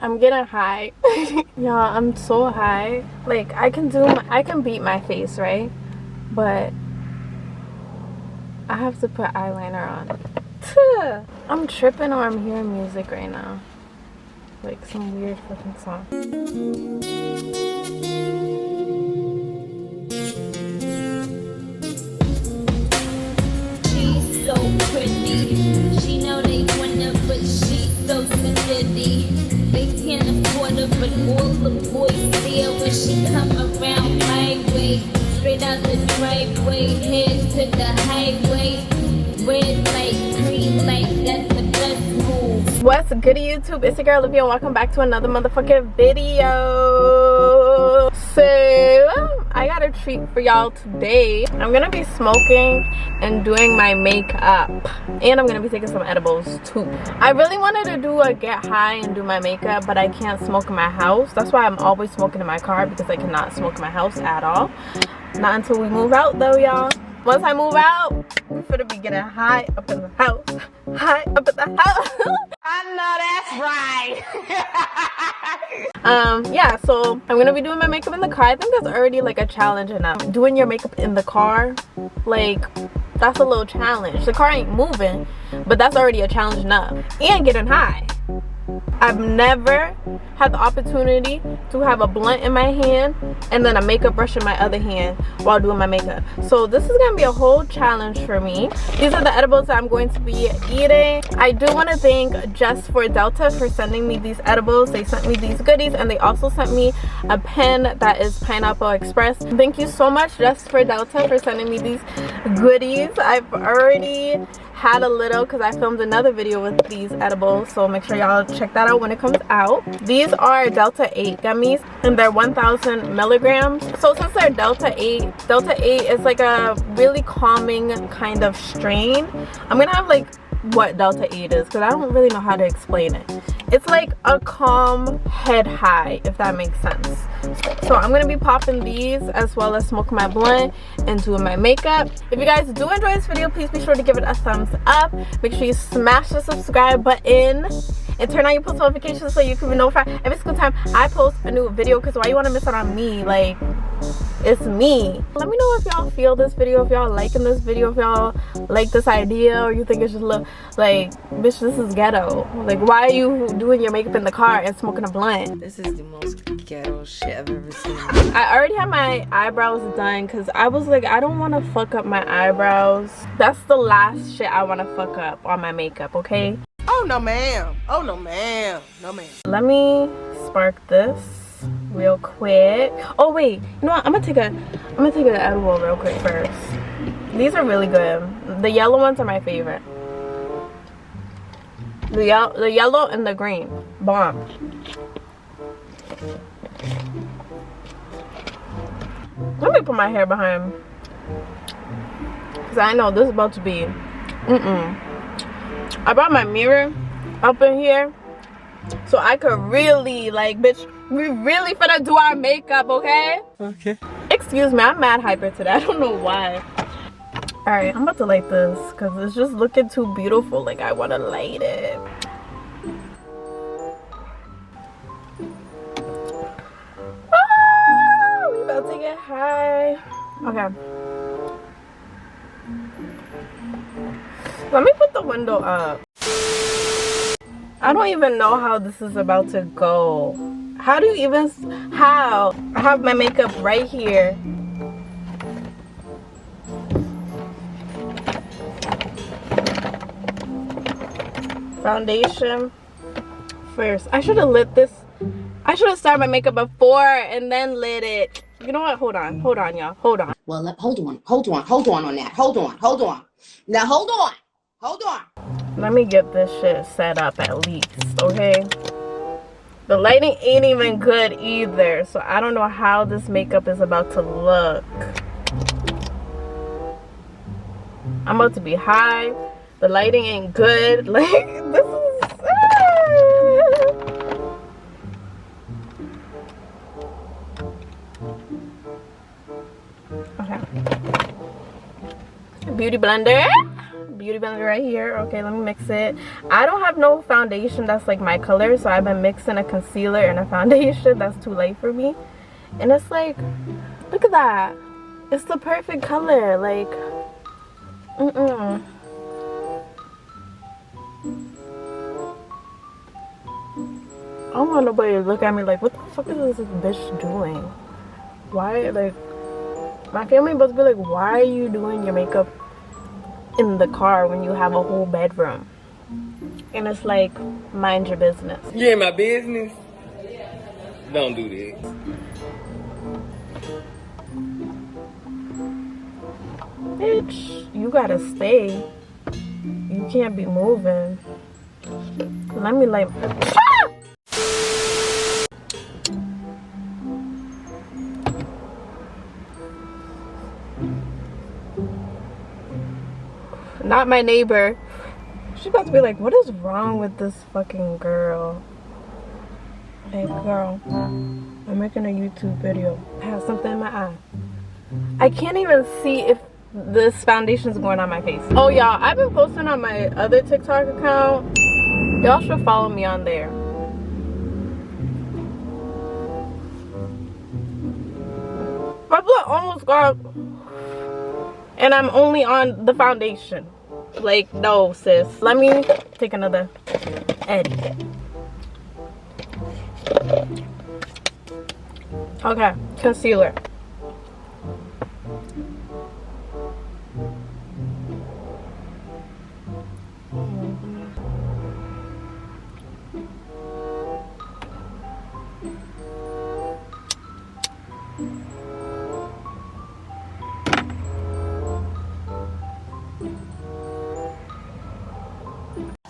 I'm getting high. Y'all, I'm so high. Like, I can beat my face, right? But I have to put eyeliner on. I'm tripping or I'm hearing music right now. Like some weird fucking song. She's so pretty. She know they wanna, but she's so silly. They can't afford her, but all the boys there when she come around my way. Straight out the driveway, head to the highway. Red light, green light, that's the best move. What's good, YouTube? It's your girl Livvia and welcome back to another motherfucking video. So I got a treat for y'all today. I'm gonna be smoking and doing my makeup, and I'm gonna be taking some edibles too. I really wanted to do a get high and do my makeup, but I can't smoke in my house. That's why I'm always smoking in my car, because I cannot smoke in my house at all. Not until we move out though, y'all. Once I move out, we're gonna be getting high up in the house. High up in the house. I know that's right. Yeah, so I'm gonna be doing my makeup in the car. I think that's already like a challenge enough. Doing your makeup in the car, like, that's a little challenge. The car ain't moving, but that's already a challenge enough. And getting high. I've never had the opportunity to have a blunt in my hand and then a makeup brush in my other hand while doing my makeup. So this is gonna be a whole challenge for me. These are the edibles that I'm going to be eating. I do want to thank Just for Delta for sending me these edibles. They sent me these goodies, and they also sent me a pen that is Pineapple Express. Thank you so much, Just for Delta, for sending me these goodies. I've already had a little because I filmed another video with these edibles, so make sure y'all check that out when it comes out. These are Delta 8 gummies, and they're 1,000 milligrams. So since they're Delta 8 is like a really calming kind of strain. I'm gonna have like what Delta 8 is, because I don't really know how to explain it. It's like a calm head high, if that makes sense. So I'm gonna be popping these as well as smoking my blunt and doing my makeup. If you guys do enjoy this video, please be sure to give it a thumbs up. Make sure you smash the subscribe button and turn on your post notifications so you can be notified every single time I post a new video, because why you want to miss out on me? Like, it's me. Let me know if y'all feel this video, if y'all liking this video, if y'all like this idea, or you think it's just like, bitch, this is ghetto. Like, why are you doing your makeup in the car and smoking a blunt? This is the most ghetto shit I've ever seen. I already had my eyebrows done because I was like, I don't want to fuck up my eyebrows. That's the last shit I want to fuck up on my makeup, okay? Oh no ma'am. Oh no ma'am. No ma'am. Let me spark this real quick. Oh wait, you know what? I'm gonna take an edible real quick first. These are really good. The yellow ones are my favorite. The yellow and the green, bomb. Let me put my hair behind, because I know this is about to be I brought my mirror up in here so I could really, like, bitch, we really finna do our makeup, okay? Okay. Excuse me, I'm mad hyper today. I don't know why. Alright, I'm about to light this because it's just looking too beautiful. Like, I want to light it. Ah, we about to get high. Okay. Let me put the window up. I don't even know how this is about to go. How do you even, how? I have my makeup right here. Foundation first. I should have lit this. I should have started my makeup before and then lit it. You know what? Hold on, y'all. Hold on. Well, hold on on that. Hold on. Now, hold on. Let me get this shit set up at least, okay? The lighting ain't even good either, so I don't know how this makeup is about to look. I'm about to be high. The lighting ain't good. Like, this is... Okay. Beauty blender. beauty blender right here. Okay, let me mix it. I don't have no foundation that's like my color, so I've been mixing a concealer and a foundation that's too light for me. And it's like, look at that. It's the perfect color. Like, I don't want nobody to look at me like, what the fuck is this bitch doing? Why, like, my family must be like, why are you doing your makeup in the car when you have a whole bedroom? And it's like, mind your business. You ain't my business. Don't do this. Bitch, you gotta stay. You can't be moving. Let me like... Not my neighbor. She's about to be like, what is wrong with this fucking girl? Hey girl, I'm making a YouTube video. I have something in my eye. I can't even see if this foundation is going on my face. Oh y'all, I've been posting on my other TikTok account. Y'all should follow me on there. My blood almost got, and I'm only on the foundation. Like, no sis, let me take another edit. Okay, concealer.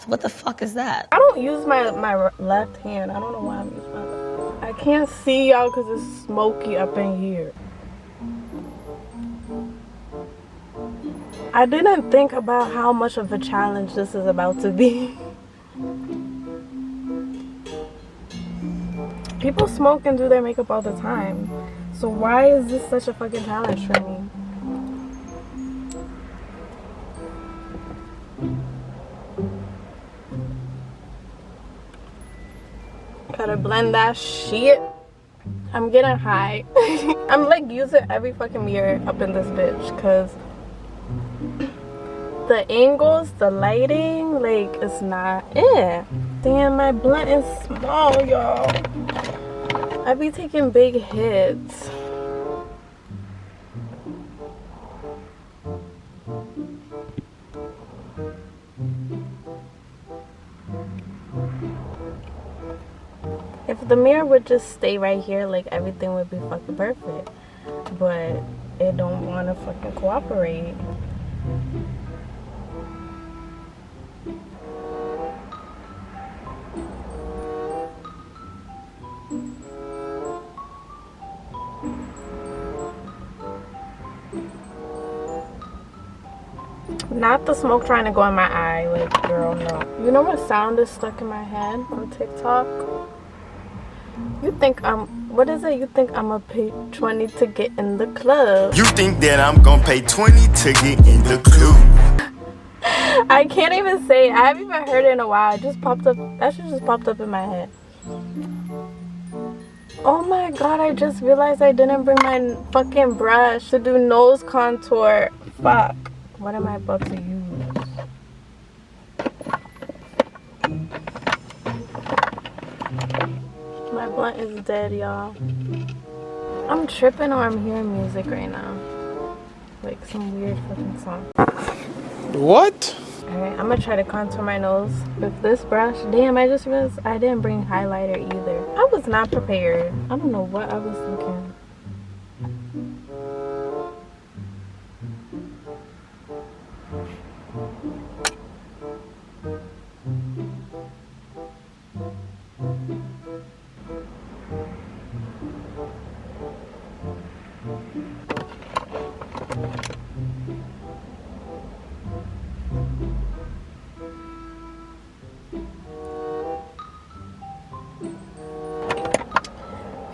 What the fuck is that? I don't use my left hand. I don't know why I'm using my left hand. I can't see y'all because it's smoky up in here. I didn't think about how much of a challenge this is about to be. People smoke and do their makeup all the time. So why is this such a fucking challenge for me? Gotta blend that shit. I'm getting high. I'm like using every fucking mirror up in this bitch because the angles, the lighting, like it's not it. Damn, my blunt is small, y'all. I be taking big hits. If the mirror would just stay right here, like everything would be fucking perfect. But it don't want to fucking cooperate. Not the smoke trying to go in my eye, like girl, no. You know what sound is stuck in my head on TikTok? You think what is it? You think I'm gonna pay 20 to get in the club? You think that I'm gonna pay 20 to get in the club? I can't even say it. I haven't even heard it in a while. It just popped up. That shit just popped up in my head. Oh my god, I just realized I didn't bring my fucking brush to do nose contour. Fuck. What am I about to use? My blunt is dead, y'all. I'm tripping or I'm hearing music right now. Like some weird fucking song. What? Alright, I'm gonna try to contour my nose with this brush. Damn, I just realized I didn't bring highlighter either. I was not prepared. I don't know what I was thinking.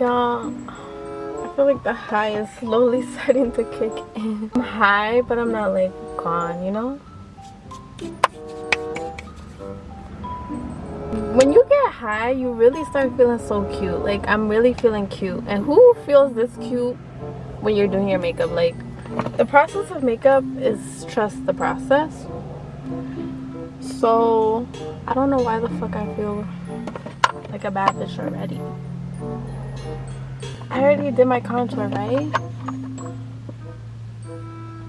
Y'all, I feel like the high is slowly starting to kick in. I'm high, but I'm not like gone, you know? When you get high, you really start feeling so cute. Like, I'm really feeling cute. And who feels this cute when you're doing your makeup? Like, the process of makeup is trust the process. So, I don't know why the fuck I feel like a bad bitch already. I already did my contour, right?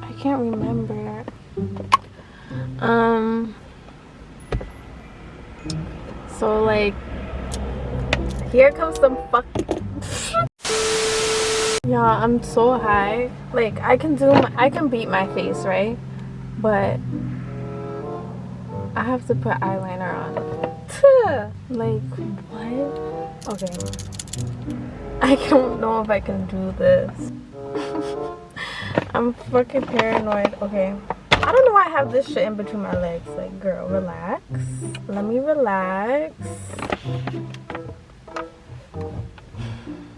I can't remember. So like, here comes some yeah, I'm so high. Like, I can beat my face, right? But I have to put eyeliner on. Like, what? Okay. I don't know if I can do this. I'm fucking paranoid. Okay. I don't know why I have this shit in between my legs. Like, girl, relax. Let me relax.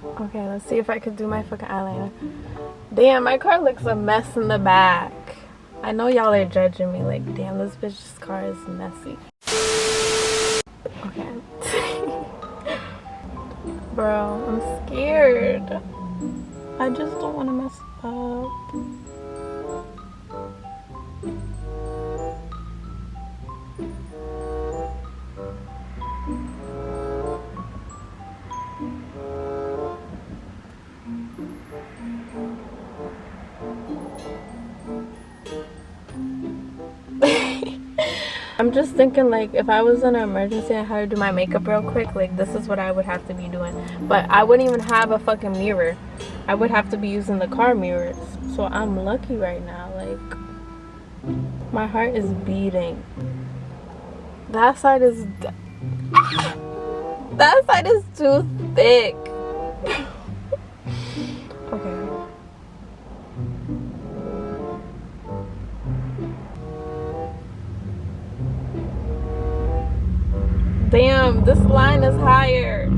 Okay, let's see if I can do my fucking eyeliner. Damn, my car looks a mess in the back. I know y'all are judging me. Like, damn, this bitch's car is messy. Okay. Bro, I'm scared. I just don't want to mess up. I'm just thinking, like, if I was in an emergency and I had to do my makeup real quick, like, this is what I would have to be doing. But I wouldn't even have a fucking mirror. I would have to be using the car mirrors. So I'm lucky right now. Like, my heart is beating. That side is that side is too thick. Okay. Damn, this line is higher.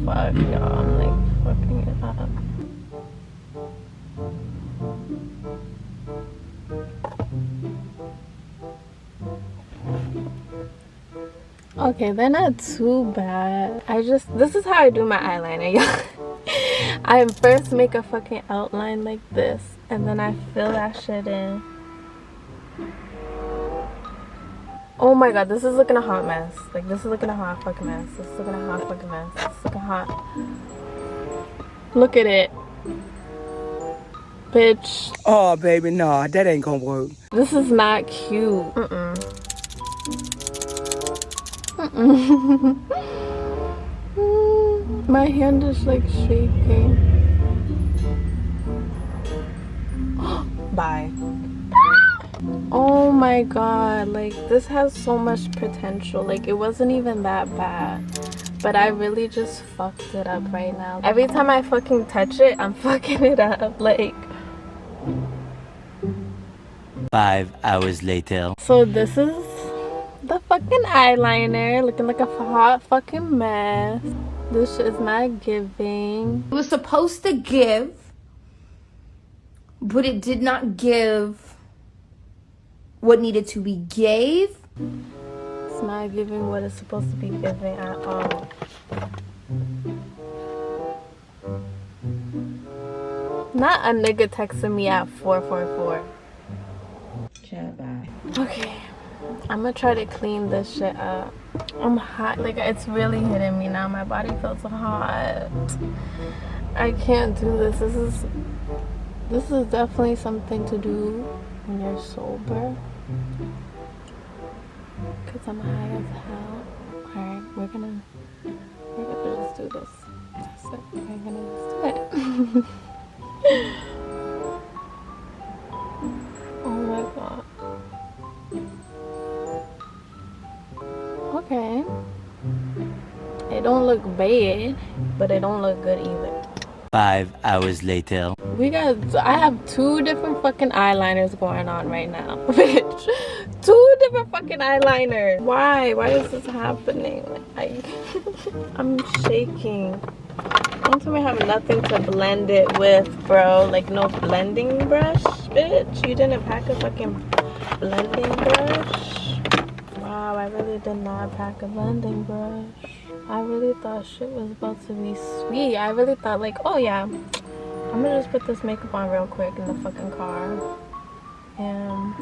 Fuck, y'all. I'm like fucking it up. Okay, they're not too bad. This is how I do my eyeliner, y'all. I first make a fucking outline like this, and then I fill that shit in. Oh my god, this is looking a hot mess. Like, this is looking a hot fucking mess. This is looking a hot fucking mess. This is looking hot. Look at it. Bitch. Oh, baby, nah, that ain't gonna work. This is not cute. My hand is like shaking. Bye. Oh my god, like, this has so much potential. Like, it wasn't even that bad, but I really just fucked it up right now. Every time I fucking touch it, I'm fucking it up. Like, 5 hours later. so this is the fucking eyeliner, looking like a hot fucking mess. This shit is not giving. It was supposed to give, but it did not give what needed to be gave. It's not giving what it's supposed to be giving at all. Not a nigga texting me at 444. Chat, bye. Okay, I'm gonna try to clean this shit up. I'm hot. Like, it's really hitting me now. My body feels hot. I can't do this. This is definitely something to do when you're sober. Cause I'm high as hell. Alright, we're gonna just do this. That's it. We're gonna just do it. Oh my god. Okay. It don't look bad, but it don't look good either. 5 hours later. I have 2 different fucking eyeliners going on right now. Bitch. 2 different fucking eyeliners. Why is this happening? Like, I'm shaking. Don't tell me I have nothing to blend it with, bro. Like, no blending brush, bitch. You didn't pack a fucking blending brush. Wow, I really did not pack a blending brush. I really thought shit was about to be sweet. I really thought like, oh yeah, I'm gonna just put this makeup on real quick in the fucking car and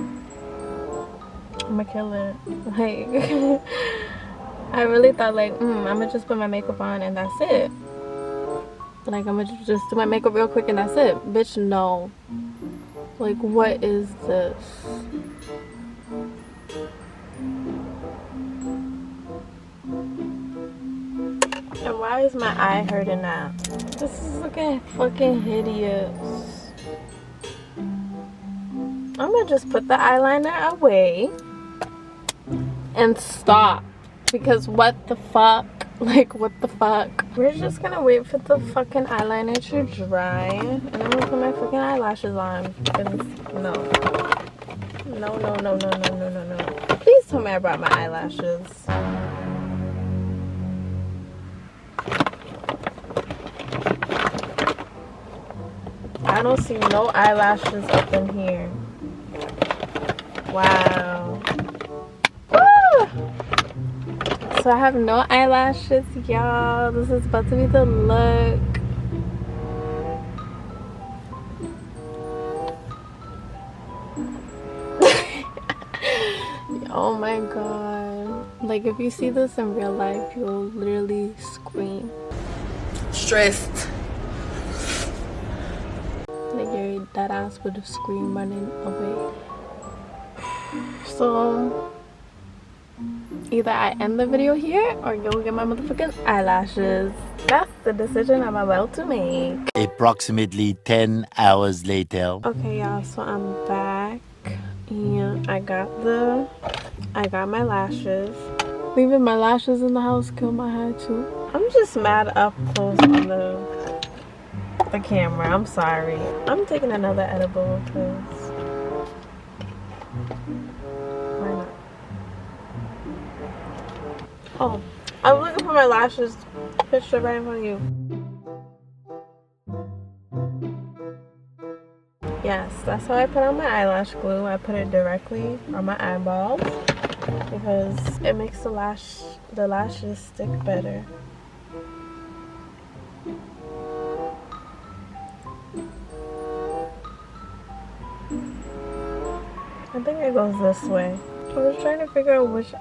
I'm gonna kill it. Like, I really thought like, I'm gonna just put my makeup on and that's it. Like, I'm gonna just do my makeup real quick and that's it. Bitch, no. Like, what is this? And why is my eye hurting now? This is looking fucking hideous. I'm gonna just put the eyeliner away and stop. Because what the fuck? Like, what the fuck? We're just gonna wait for the fucking eyeliner to dry. And I'm gonna put my fucking eyelashes on. Because, no. No, no, no, no, no, no, no, no. Please tell me I brought my eyelashes. I don't see no eyelashes up in here. Wow. Woo! So I have no eyelashes, y'all. This is about to be the look. Oh my god. Like, if you see this in real life, you'll literally scream. Stressed. Like, your dead ass would scream running away. So either I end the video here or go get my motherfucking eyelashes. That's the decision I'm about to make. Approximately 10 hours later. Okay, y'all, so I'm back and I got my lashes. Leaving my lashes in the house killed my hair too. I'm just mad up close on the camera. I'm sorry. I'm taking another edible because why not? Oh, I was looking for my lashes. Picture right in front of you. Yes, that's how I put on my eyelash glue. I put it directly on my eyeballs because it makes the lashes stick better. I think it goes this way. I was trying to figure out which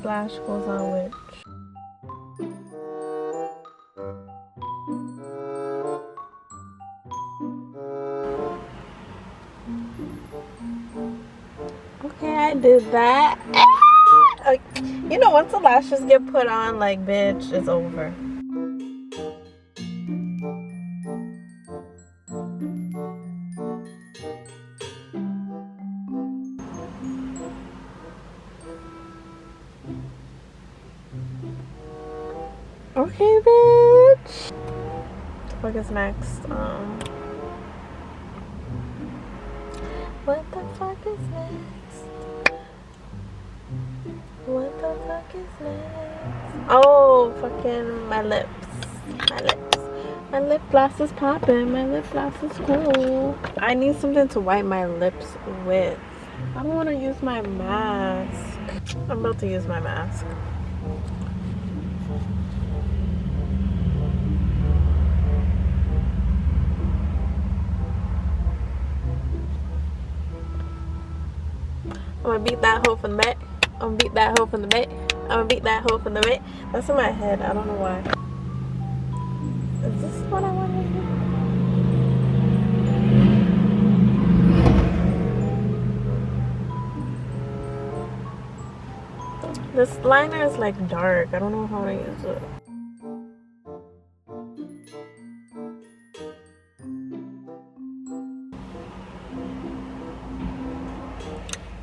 lash goes on which. Okay, I did that. You know, once the lashes get put on, like, bitch, it's over. Okay, bitch. What the fuck is next? What the fuck is next? What the fuck is next? Oh, fucking my lips. My lips. My lip gloss is popping. My lip gloss is cool. I need something to wipe my lips with. I don't want to use my mask. I'm about to use my mask. I'm gonna beat that hoe from the back. I'm gonna beat that hoe from the back. I'm gonna beat that hoe from the back. That's in my head. I don't know why. Is this what I want to do? This liner is like dark. I don't know how to use it.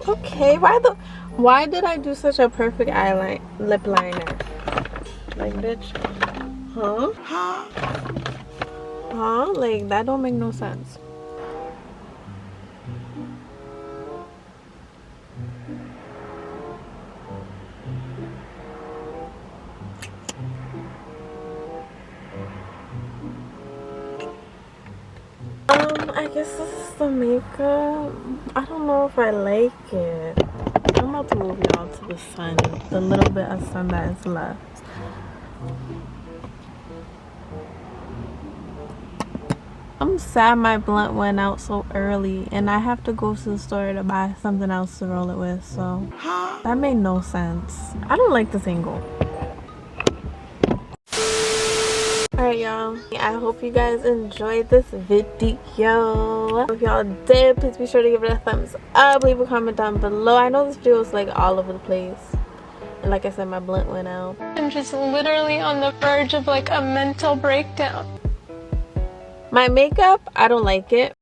Okay, why did I do such a perfect lip liner? Like, bitch. Huh? Huh? Like, that don't make no sense. I guess this is the makeup. I don't know if I like it. I'm about to move y'all to the sun, the little bit of sun that is left. I'm sad my blunt went out so early and I have to go to the store to buy something else to roll it with, so that made no sense. I don't like this angle. Alright y'all, I hope you guys enjoyed this video. If y'all did, please be sure to give it a thumbs up, leave a comment down below. I know this video is like all over the place, and like I said, my blunt went out. I'm just literally on the verge of like a mental breakdown. My makeup, I don't like it.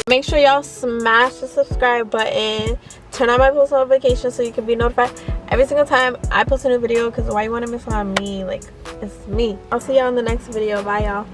Make sure y'all smash the subscribe button, turn on my post notifications so you can be notified every single time I post a new video, because why you want to miss out on me? Like, it's me. I'll see y'all in the next video. Bye y'all.